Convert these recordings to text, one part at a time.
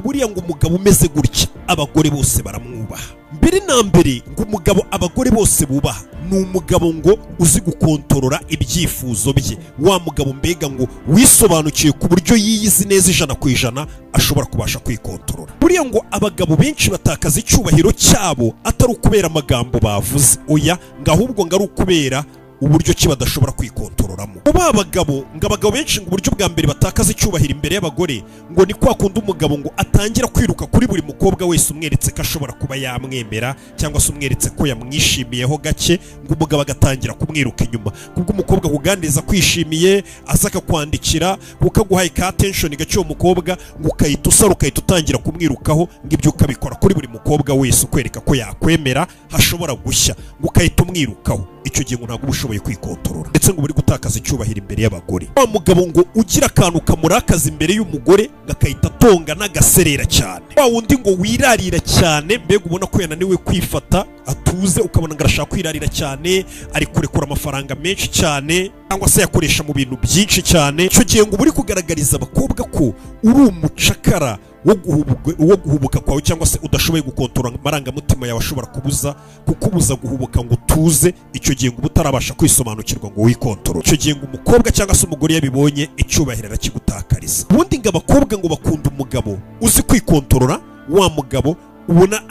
buriya ngo umugabo umeze gutya abagore bose baramwubaha. Mbere na mbere ngo umugabo abagore bose bubaha ni umugabo ngo uzi gukontorora ibyifuzo bye, wa mugabo mbega ngo wisobanukiye ku buryo yiyizi neza 100% ashobora kubasha kwikontorora. Buriya ngo abagabo benshi batakaza icyubahiro cyabo atari ukubera amagambo bavuze, oya ngo ahubwo ngo ari ukubera uburyo ki badashobora kwikontororamo. Uba abagabo ngo abagabo benshi ngo uburyo bwa mbere batakaza icyubahiro imbere y'abagore ngo ni kwa kundi umugabo ngo atangira kwiruka kuri buri mukobwa wese umweretse ko ashobora kuba yamwemera cyangwa se umweretse ko yamwishimiyeho gake, ngo umugabo agatangira kumwiruka inyuma. Kubwo umukobwa kuganiriza kwishimiye aza akakwandikira ukaguhaye ka attention gake uwo mukobwa ngo ukahita usara ukahita utangira kumwirukaho, ngo ibyo ukabikora kuri buri mukobwa wese ukwereka ko yakwemera hashobora gushya, ngo ukahita umwirukaho. Icyo gihe ngo ntabwo ushoboye kwikontorora ndetse ngo buri gutakaza icyubahiro imbere y'abagore. Wa mugabo ngo ugira akantu kamurakaza imbere y'umugore gakahita atonga n'agaserera cyane, wa wundi ngo wirarira cyane mbega ubona ko yananiwe kwifata atuze, ukabona ngo arashaka kwirarira cyane, ari kurekura amafaranga menshi cyane cyangwa se yakoresha mu bintu byinshi cyane. Icyo gihe ngo buri kugaragariza abakobwa ko uri umucakara wo guhubuka kwawe cyangwa se udashoboye gukontorora amarangamutima yawe ashobora kukubuza guhubuka ngo utuze. Icyo gihe ngo utarabasha kwisobanukirwa ngo wikontorore. Icyo gihe ngo umukobwa cyangwa se umugore yabibonye icyubahiro arakigutakariza. Ubundi ngo abakobwa ngo bakunda umugabo uzi kwikontorora, wa mugabo ubona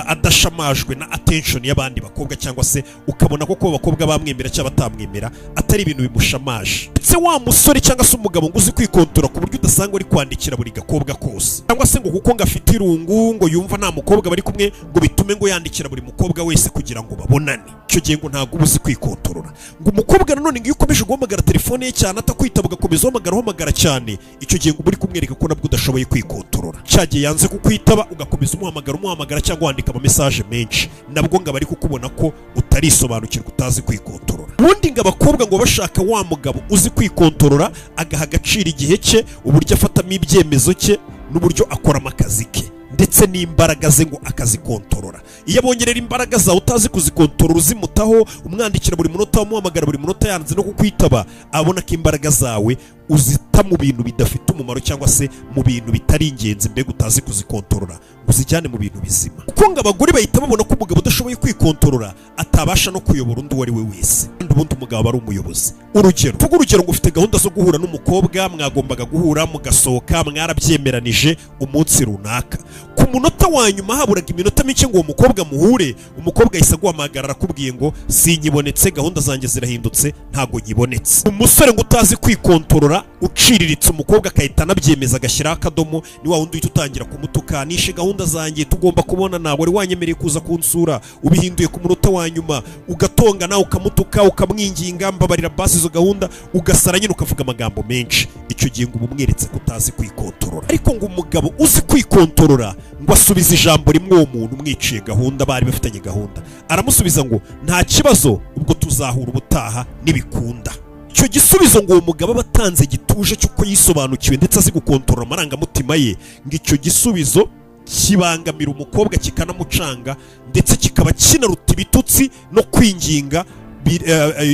adashamajwe na attention y'abandi bakobwa, cyangwa se ukabona ko abakobwa bamwemera cyangwa batamwemera atari ibintu bimushamaje. Ndetse wa musore cyangwa se umugabo ngo uzi kwikontora ku buryo udasanga ari kwandikira buri gakobwa kose, cyangwa se ngo kuko ngo afite irungu ngo yumva nta mukobwa bari kumwe ngo bitume ngo yandikira buri mukobwa wese kugira ngo babonane. Icyo gihe ngo ntabwo uzi kwikontorora. Ngo umukobwa nanone ngo iyo ukomeje guhamagara telefone ye cyane atakwitaba ugakomeza uhamagara cyane, icyo gihe ngo uri kumwereka ko nabwo udashoboye kwikontorora. Cyagiye yanze kukwitaba ugakomeza umuhamagara cyangwa wandika ama message menshi, nabwo ngo bari kukubona ko utarisobanukirwa utazi kwikontorora. Ubundi ngo abakobwa ngo bashaka wa mugabo uzi kwikontorora agaha agaciro igihe cye, uburyo afatamo ibyemezo cye n'uburyo akora akazi ke ndetse n'imbaraga ze ngo akazikontorora. Iyo abongerera imbaraga zawe utazi kuzikontorora uzimutaho, umwandikira buri munota, umuhamagara buri munota yanze no kukwitaba, abona ko imbaraga zawe uzita mu bintu bidafite umumaro cyangwa se mu bintu bitari ingenzi mbega utazi kuzikontorora, uzijyane mu bintu bizima. Kuko ngo abagore bahita babona ko umugabo udashoboye kwikontorora atabasha no kuyobora undi uwo ari we wese, kandi ubundi umugabo ari umuyobozi. Urugero ngo ufite gahunda zo guhura n'umukobwa, mwagombaga guhura mugasohoka, mwarabyemeranije umunsi runaka, ku munota wa nyuma haburaga iminota mike ngo uwo mukobwa muhure, umukobwa ahise aguhamagara arakubwiye ngo sinyibonetse, gahunda zanjye zirahindutse, ntago nyibonetse. Umusore ngo utazi kwikontorora uciriritse umukobwa akahita anabyemeza agashyiraho akadomo, ni wa wundi uhita utangira kumutuka, nishe gahunda zanjye tugomba kubona, nawe wari wanyemereye kuza kunsura ubihinduye ku munota wa nyuma, ugatonga nawe ukamutuka ukamwinginga mbabarira basi izo gahunda, ugasara nyine ukavuga amagambo menshi. Icyo gihe ngo umumweretse ko utazi kwikontorora. Ariko ngo umugabo uzi kwikontorora ngo asubiza ijambo rimwe uwo muntu umwiciye gahunda, bari bafitanye gahunda, aramusubiza ngo nta kibazo, ubwo tuzahura ubutaha nibikunda. Icyo gisubizo ngo uwo mugabo abatanze gituje cyuko yisobanukiwe ndetse azi gukontorora amarangamutima ye, ngo icyo gisubizo kibangamira umukobwa kikanamucanga ndetse kikaba kinaruta ibitutsi no kwinginga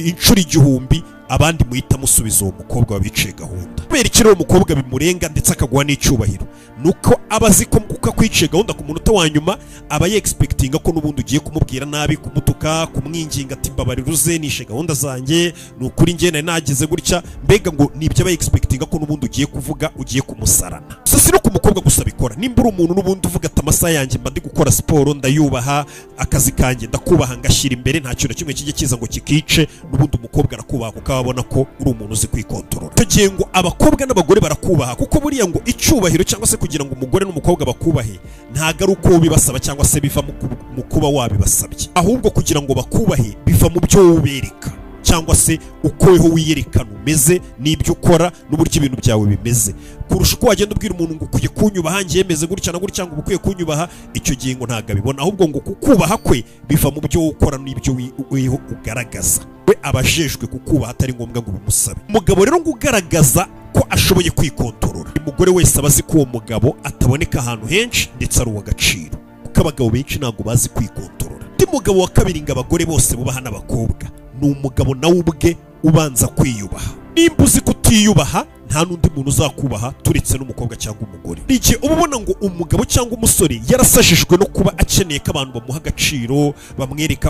inshuro 1000 abandi muhita musubiza uwo mukobwa wabiciye gahunda. Kubera ikiro umukobwa bimurenga ndetse akaguha n'icyubahiro, nuko abazi ko kuko kwiciye gahunda ku munota wa nyuma aba expectinga ko nubundi ugiye kumubwira nabi, kumutuka, kumwinginga ati mbabarira uze nishe gahunda zanjye, nukuri njye nagize gutya, mbega ngo nibyo aba expectinga ko nubundi ugiye kuvuga, ugiye kumusarana. Sasi no ku mukobwa gusa bikora, nimba uri umuntu nubundi uvuga ati amasaha yanjye mba ndi gukora siporo, ndayubaha, akazi kanjye ndakubaha ngashyira imbere, nta kintu kimwe kijye kiza ngo kikice, nubundi umukobwa arakubaha kuko abona ko uri umuntu uzi kwikontorora. Tugiye ngo abakobwa n'abagore barakubaha, kuko buriya ngo icyubahiro cyangwa se kugira ngo umugore n'umukobwa bakubahe ntago ari uko bibasaba cyangwa se biva mu kuba wabibasabye, ahubwo kugira ngo bakubahe biva mu byo ubereka cyangwa se uko weho wiyerekana umeze n'ibyo ukora n'uburyo ibintu byawe bimeze, kurusha uko wagenda ubwira umuntu ngo ukwiye kunyubaha, ngiye meze gutya na gutya, ngo ukwiye kunyubaha. Icyo gihe ngo ntago abibona, ahubwo ngo kukubaha kwe biva mu byo ukora n'ibyo weho ugaragaza, we abajejwe kukubaha atari ngombwa ngo bimusabe. Umugabo rero ngo ugaragaza ko ashoboye kwikontorora, umugore wese abazi ko uwo mugabo ataboneka ahantu henshi ndetse ari uw'agaciro, kuko abagabo benshi ntabwo bazi kwikontorora. Undi mugabo wa kabiri ngo abagore bose bubaha n'abakobwa ni umugabo nawe ubwe ubanza kwiyubaha. Nimba uzi kutiyubaha nta n'undi muntu uzakubaha turetse n'umukobwa cyangwa umugore. Igihe uba ubona ngo umugabo cyangwa umusore yarasajijwe no kuba akeneye ko abantu bamuha agaciro,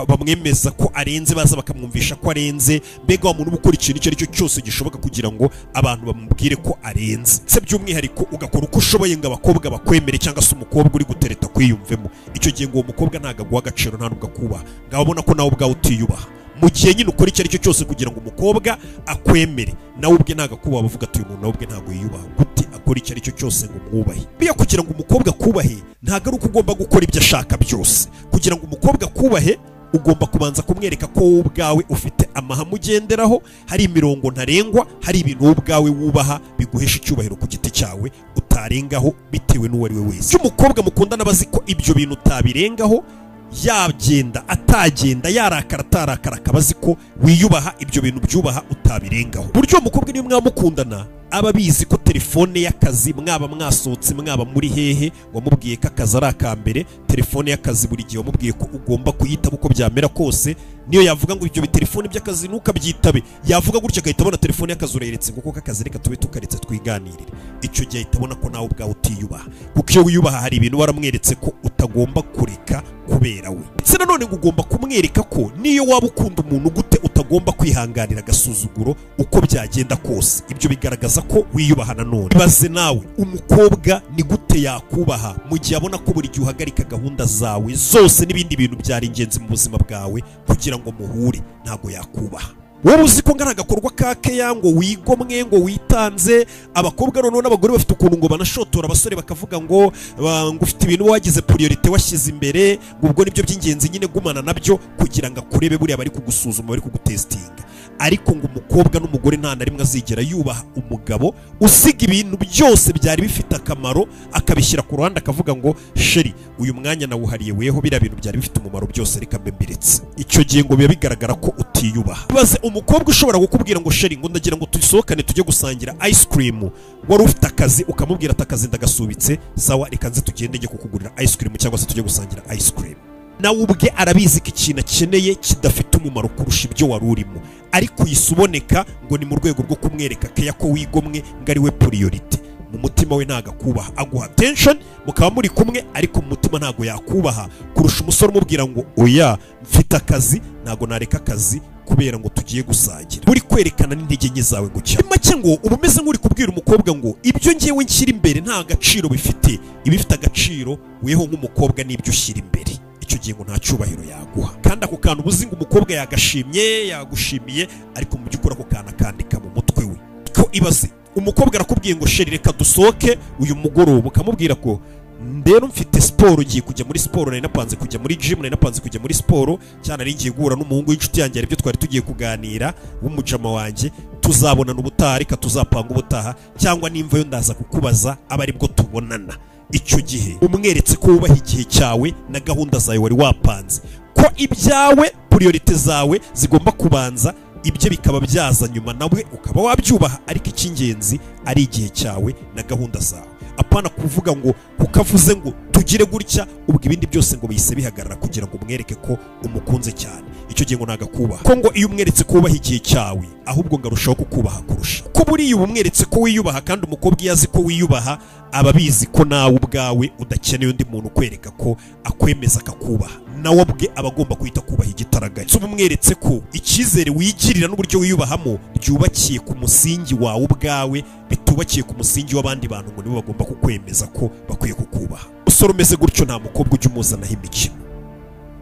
bamwemeza ko arenze, baza bakamwumvisha ko arenze, mbega wa muntu ukora ikintu icyo ari cyo cyose gishoboka kugira ngo abantu bamubwire ko arenze, se by'umwihariko ugakora uko ushoboye ngo abakobwa bakwemere cyangwa se umukobwa uri gutereta kwiyumvemo. Icyo gihe ngo uwo mukobwa ntago aguha agaciro, nta nubwo akubaha, ngaho ubona ko nawe ubwawe utiyubaha. Mu gihe nyine ukora icyo ari cyo cyose kugira ngo umukobwa akwemere, nawe ubwe ntago akubaha, bavuga ati uyu muntu nawe ubwe ntago yiyubaha, gute akora icyo ari cyo cyose ngo umwubahe. Biya kugira ngo umukobwa akubahe ntago ari uko ugomba gukora ibyo ashaka byose. Kugira ngo umukobwa akubahe ugomba kubanza kumwereka ko wowe ubwawe ufite amahame ugenderaho, hari imirongo ntarengwa, hari ibintu wowe ubwawe wubaha biguhesha icyubahiro ku giti cyawe utarengaho bitewe n'uwo ari we wese. Iyo umukobwa mukundana abazi ko ibyo bintu utabirengaho, yagenda atagenda, yarakara atarakara, akaba azi ko wiyubaha ibyo bintu byubaha utabirengaho. Buryo umukobwa niyo mwamukundana aba bizi ko telefone y'akazi, mwaba mwasohotse mwaba muri hehe, wamubwiye ko akazi ari akambere, telefone y'akazi buri gihe wamubwiye ko ugomba kuyitaba uko byamera kose. Niyo yavuga ngo ibyo bitelefone by'akazi ntukabyitabe, yavuga gutya agahita abona telefone y'akazi urayeretse ngo koko akazi reka tube tukaretse twiganirire. Icyo gihe ahita abona ko nawe ubwawe utiyubaha, kuko iyo wiyubaha hari ibintu waramweretse ko utagomba kureka kubera we. Ndetse nanone ngo ugomba kumwereka ko niyo waba ukunda umuntu gute utagomba kwihanganira agasuzuguro uko byagenda kose. Ibyo bigaragaza ko wiyubaha. Nanone ibaze nawe, umukobwa ni gute yakubaha mu gihe abona ko buri gihe uhagarika gahunda zawe zose n'ibindi bintu byari ingenzi mu buzima bwawe kugira ngo muhure? Ntago yakubaha. Wowe uzi ko ngara agakorwa ka keya ngo wigomwe ngo witanze. Abakobwa none n'abagore bafite ukuntu ngo banashotora abasore bakavuga ngo ufite ibintu wagize priority washyize imbere, ubwo nibyo by'ingenzi nyine gumana nabyo kugira ngo akurebe buriya bari kugusuzuma, bari kugutestinga. Ariko ngo umukobwa n'umugore nta na rimwe azigera yubaha umugabo usiga ibintu byose byari bifite akamaro akabishyira ku ruhande akavuga ngo sheri uyu mwanya nawuhariye weho, biriya bintu byari bifite umumaro byose reka mbe mbiretse. Icyo gihe ngo biba bigaragara ko utiyubaha. Baze umukobwa ushobora kukubwira ngo sheri ngo ndagira ngo tusohokane tujye gusangira ice cream, wari ufite akazi ukamubwira ati akazi ndagasubitse, sawa reka nze tugende njye kukugurira ice cream cyangwa se tujye gusangira ice cream. Nawe ubwe arabizi ko ikintu akeneye kidafite umumaro kurusha ibyo wari urimo, ariko yisuboneka ngo ni mu rwego rwo kumwereka keya ko wigomwe ngo ari we priority. Mu mutima we ntago akubaha, aguha attention mukaba muri kumwe, ariko mu mutima ntago yakubaha kurusha umusore umubwira ngo oya mfite akazi ntago nareka akazi kubera ngo tugiye gusangira. Buri kwerekana n'intege nke zawe gucya make ngo uba umeze nk'uri kubwira umukobwa ngo ibyo ngewe nshyira imbere nta gaciro bifite, ibifite agaciro weho nk'umukobwa n'ibyo ushyira imbere. Icyo gihe ngo nta cyubahiro yaguha, kandi ako kantu ubuzi ngo umukobwa yagashimye yagushimiye, ariko mu by'ukuri ako kantu akandika mu mutwe we. Ko ibaze umukobwa arakubwiye ngo sheri reka dusohoke uyu mugoroba, ukamubwira ko ndero mfite siporo, ngiye kujya muri siporo, nari napanze kujya muri gym, nari napanze kujya muri siporo, cyane ari ngiye guhura n'umuhungu w'inshuti yanjye, aribyo twari tugiye kuganira w'umujama wanjye, tuzabonana ubutaha, reka tuzapanga ubutaha, cyangwa nimva yo ndaza kukubaza aba aribwo tubonana. Icyo gihe umweretse ko wubaha igihe cyawe na gahunda zawe wari wapanze, ko ibyawe priorite zawe zigomba kubanza, ibyo bikaba byaza nyuma, nawe ukaba wabyubaha, ariko icy'ingenzi ari igihe cyawe na gahunda zawe. Apana kuvuga ngo kukavuze ngo tugire gutya, ubwo ibindi byose ngo bihise bihagarara kugira ngo umwereke ko umukunze cyane. Icyo gihe ngo nagakubaha, ko ngo iyo umweretse ko wubaha igihe cyawe ahubwo ngarushaho kukubaha kurusha. Ko buriya uba umweretse ko wiyubaha, kandi umukobwa iyo azi ko wiyubaha aba abizi ko nawe ubwawe udakeneye undi muntu ukwereka ko akwemeza akakubaha, nawe ubwe aba agomba guhita kubaha igitaraganya. Uba umweretse ko icyizere wigirira n'uburyo wiyubahamo byubakiye ku musingi wawe ubwawe, bitubakiye ku musingi w'abandi bantu ngo nibo bagomba kukwemeza ko bakwiye kukubaha. Usoro umeze gutyo nta mukobwa ujya umuzanaho imikino.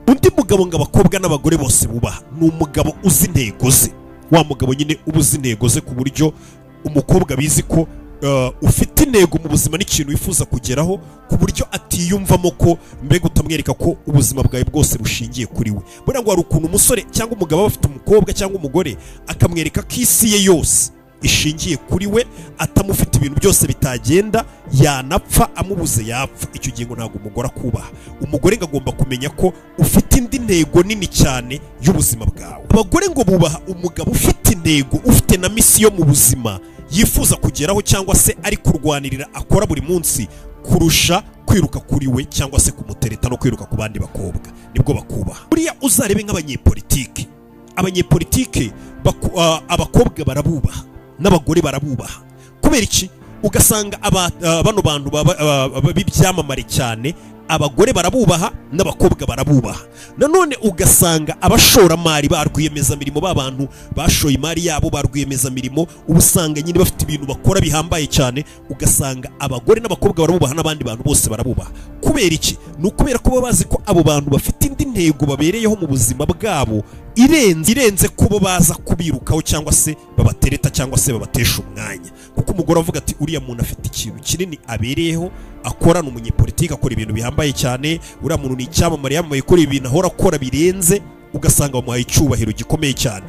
Undi mugabo ngo abakobwa n'abagore bose bubaha ni umugabo uzi intego ze, wa mugabo nyine uba uzi intego ze, ku buryo umukobwa bizi ko ufite intego mu buzima n'ikintu wifuza kugeraho, ku buryo atiyumvamo ko mbega utamwereka ko ubuzima bwawe bwose bushingiye kuri we. Buriya ngo hari ukuntu umusore cyangwa umugabo aba afite umukobwa cyangwa umugore akamwereka ko isi ye yose ishingiye kuri we, atamufite ibintu byose bitagenda, yanapfa amubuze yapfa. Icyo gihe ngo ntabwo umugore akubaha. Umugore ngo agomba kumenya ko ufite indi ntego nini cyane y'ubuzima bwawe. Abagore ngo bubaha umugabo ufite intego, ufite na misiyo mu buzima yifuza kugeraho cyangwa se ari kurwanirira akora buri munsi, kurusha kwiruka kuri we cyangwa se kumutereta no kwiruka ku bandi bakobwa. Nibwo bakubaha. Buriya uzarebe nk'abanyepolitike, abanyepolitike abakobwa barabubaha n'abagore barabubaha, kubera kubera iki ugasanga bano bantu b'ibyamamare cyane abagore barabubaha n'abakobwa barabubaha. Nanone ugasanga abashoramari ba rwiyemezamirimo b'abantu bashoye imari yabo ba rwiyemezamirimo ubusanga nyine bafite ibintu bakora bihambaye cyane, ugasanga abagore n'abakobwa barabubaha n'abandi bantu bose barabubaha. Kubera iki? Ni ukubera ko bazi ko abo bantu bafite indi ntego babereyeho mu buzima bwabo irenze kubo baza kubirukaho cyangwa se babatereta cyangwa se babatesha umwanya. Kuko umugore avuga ati uriya muntu afite ikintu kinini abereyeho akorana umunyepolitiki, akora ibintu bihambaye cyane, uriya muntu ni icyamamare yamamaye, ikora ibintu ahora akora birenze, ugasanga bamuhaye icyubahiro gikomeye cyane.